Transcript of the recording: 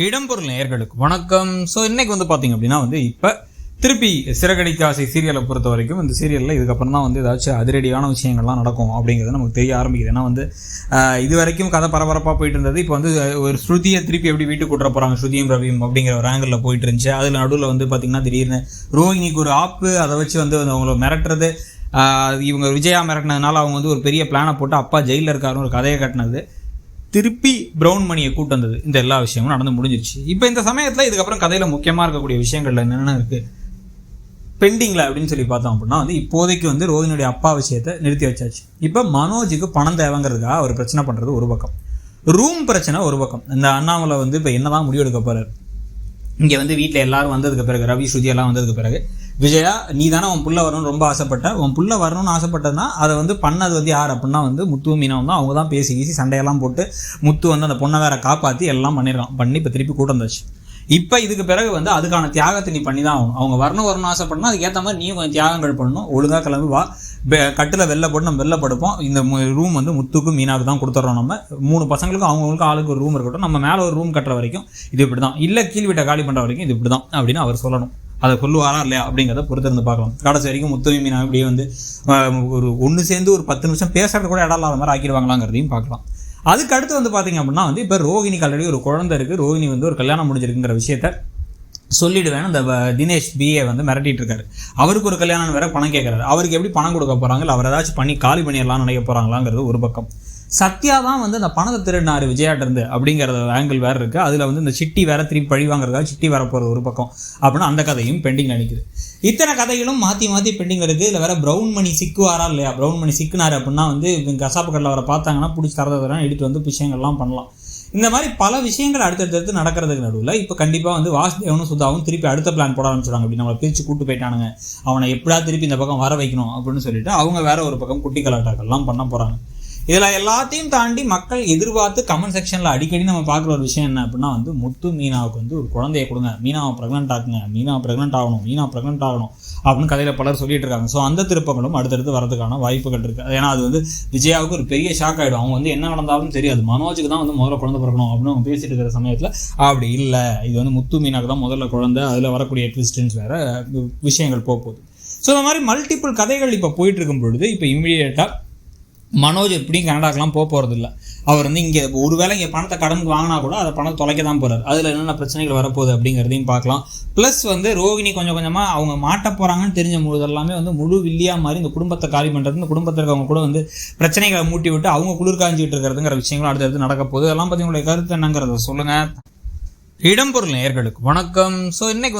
இடம்பொருள் நேயர்களுக்கு வணக்கம். ஸோ இன்னைக்கு பார்த்தீங்க அப்படின்னா இப்போ திருப்பி சிறகடிக்க ஆசை சீரியலை பொறுத்த வரைக்கும் இந்த சீரியலில் இதுக்கப்புறம் தான் ஏதாச்சும் அதிரடியான விஷயங்கள்லாம் நடக்கும் அப்படிங்கிறது நமக்கு தெரிய ஆரம்பிக்குது. ஏன்னா இது வரைக்கும் கதை பரபரப்பாக போயிட்டு இருந்தது. இப்போ ஒரு ஸ்ருதியை திருப்பி எப்படி வீட்டுக்கு கூட்டுற போகிறாங்க, ஸ்ருதியும் ரவியும் அப்படிங்கிற ஒரு ஆங்கிளில் போயிட்டு இருந்துச்சு. அதில் நடுவில் பார்த்தீங்கன்னா திடீர்னு ரோஹிணிக்கு ஒரு ஆப்பு, அதை வச்சு அவங்கள மிரட்டுறது, இவங்க விஜயா மிரட்டினதுனால அவங்க ஒரு பெரிய பிளானை போட்டு அப்பா ஜெயிலில் இருக்காருன்னு ஒரு கதையை கட்டினது, திருப்பி பிரவுன் மணியை கூட்டு வந்தது, இந்த எல்லா விஷயமும் நடந்து முடிஞ்சிருச்சு. இப்போ இந்த சமயத்தில் இதுக்கப்புறம் கதையில் முக்கியமாக இருக்கக்கூடிய விஷயங்கள்ல என்னென்ன இருக்குது பெண்டிங்கில் அப்படின்னு சொல்லி பார்த்தோம் அப்படின்னா இப்போதைக்கு ரோஹிணியுடைய அப்பா விஷயத்தை நிறுத்தி வச்சாச்சு. இப்போ மனோஜுக்கு பணம் தேவைங்கிறதுக்காக அவர் பிரச்சனை பண்ணுறது ஒரு பக்கம், ரூம் பிரச்சனை ஒரு பக்கம். இந்த அண்ணாமலை இப்போ என்னதான் முடிவெடுக்க போகிறார், இங்கே வீட்டில் எல்லாரும் வந்ததுக்கு பிறகு, ரவி ஸ்ருதி எல்லாம் வந்ததுக்கு பிறகு, விஜயா நீ தானே உன் புள்ள வரணும்னு ரொம்ப ஆசைப்பட்ட, உன் புள்ள வரணும்னு ஆசைப்பட்டதுன்னா அதை பண்ணது யார் அப்படின்னா முத்து மீனாவும் தான். அவங்க தான் பேசி சண்டையெல்லாம் போட்டு முத்து அந்த பொண்ணை வேற காப்பாற்றி எல்லாம் பண்ணி இப்போ திருப்பி கூட்டம் வந்தாச்சு. இப்போ இதுக்கு பிறகு அதுக்கான தியாகத்தை நீ பண்ணி தான் ஆகணும். அவங்க வரணும்னு ஆசைப்படணும், அதுக்கேற்ற மாதிரி நீயும் கொஞ்சம் தியாகங்கள் பண்ணணும். ஒழுங்காக கிளம்பி வா, கட்டில் வெளில போட்டு நம்ம வெளில படுப்போம். இந்த ரூம் முத்துக்கும் மீனாவுக்கு தான் கொடுத்துட்றோம். நம்ம 3 பசங்களுக்கும் அவங்களுக்கு ஆளுக்கு ஒரு ரூம் இருக்கட்டும், நம்ம மேலே ஒரு ரூம் கட்டுற வரைக்கும் இது இப்படி தான், இல்லை கீழ் வீட்டை காலி பண்ணுற வரைக்கும் இது இப்படி தான் அப்படின்னு அவர் சொல்லணும். அதை சொல்லுவாரா இல்லையா அப்படிங்கிறத பொறுத்திருந்து பார்க்கலாம். கடைசி வரைக்கும் முத்துவும் மீனா இப்படியே ஒரு ஒன்று சேர்ந்து ஒரு 10 நிமிஷம் பேசுறது கூட இடம் இல்லாத மாதிரி ஆக்கிடுவாங்களாங்கிறதையும் பார்க்கலாம். அதுக்கு அடுத்து பார்த்தீங்க அப்படின்னா இப்போ ரோஹிணிக்கு ஆல்ரெடி ஒரு குழந்தை இருக்குது, ரோஹிணி ஒரு கல்யாணம் முடிஞ்சிருக்குங்கிற விஷயத்த சொல்லிடுவேன். இந்த தினேஷ் பிஏ மிரட்டிட்டு இருக்காரு. அவருக்கு ஒரு கல்யாணம் வேற பணம் கேட்கறாரு. அவருக்கு எப்படி பணம் கொடுக்க போகிறாங்க, இல்லை அவர் ஏதாச்சும் பண்ணி காலி பண்ணிடலாம் நினைக்க போகிறாங்களாங்கிறது ஒரு பக்கம். சத்யா தான் இந்த பணத்தை திருடினாரு விஜயாட்டிருந்து அப்படிங்கிற ஆங்கிள் வேறு இருக்குது. அதில் இந்த சிட்டி வேற திருப்பி பழி வாங்குறதுக்காக சிட்டி வர போகிறது ஒரு பக்கம் அப்படின்னா அந்த கதையும் பெண்டிங் நினைக்குது. இத்தனை கதைகளும் மாற்றி பெண்டிங் இருக்குது. இல்லை வேற பிரவுன் மணி சிக்குவாரா இல்லையா, பிரவுன் மணி சிக்குனாரு அப்படின்னா கசாப்பு கடையில் அவரை பார்த்தாங்கன்னா பிடிச்சி தரதான் எடுத்து விஷயங்கள்லாம் பண்ணலாம். இந்த மாதிரி பல விஷயங்கள் அடுத்தடுத்து நடக்கிறதுக்கு நடுவில் இப்போ கண்டிப்பாக வாசுதேவனும் சுதாவும் திருப்பி அடுத்த பிளான் போட ஆரம்பிச்சிடுவாங்க. அப்படி நம்மளை பிரித்து கூட்டு போயிட்டானுங்க, அவனை எப்படா திருப்பி இந்த பக்கம் வர வைக்கணும் அப்படின்னு சொல்லிட்டு அவங்க வேற ஒரு பக்கம் குட்டி கலாட்டாக்கள்லாம் பண்ண போகிறாங்க. இதில் எல்லாத்தையும் தாண்டி மக்கள் எதிர்பார்த்து கமெண்ட் செக்ஷனில் அடிக்கடி நம்ம பார்க்குற ஒரு விஷயம் என்ன அப்படின்னா முத்து மீனாவுக்கு ஒரு குழந்தைய கொடுங்க, மீனாவை ப்ரெக்னென்ட் ஆகுங்க, மீனாவை ப்ரெக்னென்ட் ஆகணும் அப்படின்னு கதையில் பலர் சொல்லிட்டு இருக்காங்க. ஸோ அந்த திருப்பங்களும் அடுத்தடுத்து வரதுக்கான வாய்ப்புகள் இருக்குது. ஏன்னா அது விஜயாவுக்கு ஒரு பெரிய ஷாக் ஆகிடும். அவங்க என்ன நடந்தாலும் தெரியாது, மனோஜுக்கு தான் முதல்ல குழந்தை பிறக்கணும் அப்படின்னு அவங்க பேசிட்டு இருக்கிற சமயத்தில் அப்படி இல்லை, இது முத்து மீனாவுக்கு தான் முதல்ல குழந்தை, அதில் வரக்கூடிய ட்விஸ்டன்ஸ் வேறு விஷயங்கள் போகுது. ஸோ இந்த மாதிரி மல்டிபிள் கதைகள் இப்போ போயிட்டு இருக்கும் பொழுது இப்போ இமீடியட்டாக மனோஜ் எப்படியும் கனடாக்கெலாம் போகிறது இல்லை. அவர் இங்கே ஒருவேளை இங்கே பணத்தை கடனுக்கு வாங்கினா கூட அதை பணத்தை தொலைக்க தான் போகிறார். அதில் என்னென்ன பிரச்சனைகள் வரப்போகுது அப்படிங்கிறதையும் பார்க்கலாம். ப்ளஸ் ரோஹிணி கொஞ்சம் கொஞ்சமாக அவங்க மாட்ட போகிறாங்கன்னு தெரிஞ்ச பொழுது எல்லாமே முழு வில்லியாக மாதிரி இந்த குடும்பத்தை காலி பண்ணுறது, இந்த குடும்பத்திற்கு அவங்க கூட பிரச்சனைகளை மூட்டி விட்டு அவங்க குளிர் காஞ்சிட்டு இருக்கிறதுங்கிற விஷயங்களும் அடுத்தடுத்து நடக்க போகுது. அதெல்லாம் பற்றி உங்களுடைய கருத்து என்னங்கிறத சொல்லுங்கள். இடம்பொருள் நேயர்களுக்கு வணக்கம். ஸோ இன்னைக்கு